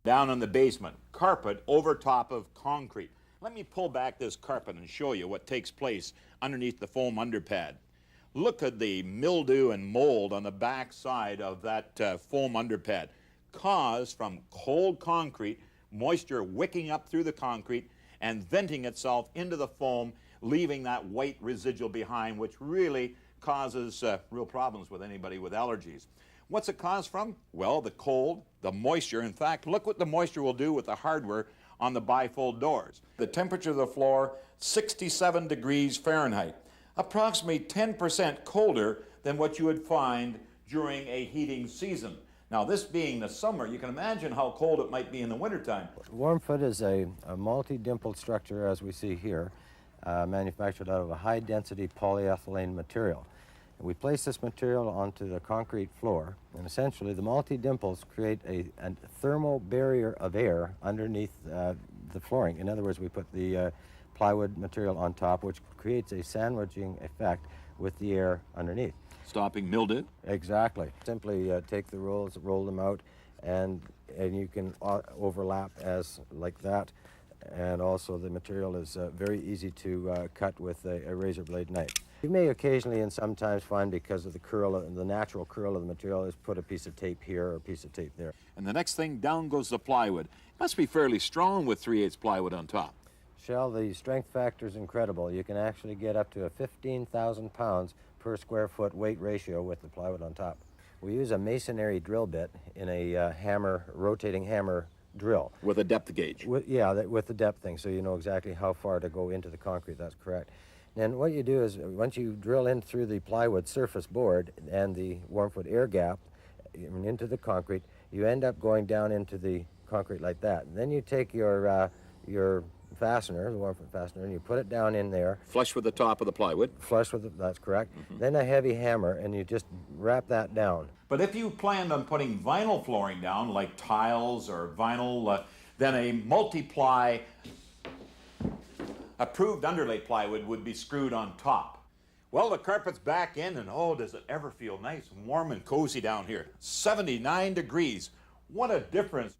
Down in the basement, carpet over top of concrete. Let me pull back this carpet and show you what takes place underneath the foam underpad. Look at the mildew and mold on the back side of that foam underpad, caused from cold concrete, moisture wicking up through the concrete and venting itself into the foam, leaving that white residual behind, which really causes real problems with anybody with allergies. What's it caused from? Well, the cold, the moisture. In fact, look what the moisture will do with the hardware on the bifold doors. The temperature of the floor, 67 degrees Fahrenheit, approximately 10% colder than what you would find during a heating season. Now, this being the summer, you can imagine how cold it might be in the wintertime. Warmfoot is a multi-dimpled structure, as we see here, manufactured out of a high-density polyethylene material. We place this material onto the concrete floor, and essentially the multi-dimples create a thermal barrier of air underneath the flooring. In other words, we put the plywood material on top, which creates a sandwiching effect with the air underneath. Stopping mildew? Exactly. Simply take the rolls, roll them out, and you can overlap as like that. And also the material is very easy to cut with a razor blade knife. You may occasionally and sometimes find, because of the curl, the natural curl of the material, is put a piece of tape here or a piece of tape there. And the next thing, down goes the plywood. It must be fairly strong with 3/8 plywood on top. Shell, the strength factor is incredible. You can actually get up to a 15,000 pounds per square foot weight ratio with the plywood on top. We use a masonry drill bit in a rotating hammer drill. With a depth gauge? With the depth thing, so you know exactly how far to go into the concrete. That's correct. And what you do is, once you drill in through the plywood surface board and the Warmfoot air gap into the concrete, you end up going down into the concrete like that. And then you take your fastener, the Warmfoot fastener, and you put it down in there. Flush with the top of the plywood? Flush with it, that's correct. Then a heavy hammer, and you just wrap that down. But if you planned on putting vinyl flooring down, like tiles or vinyl, then a multiply approved underlay plywood would be screwed on top. Well, the carpet's back in, and oh, does it ever feel nice and warm and cozy down here. 79 degrees. What a difference.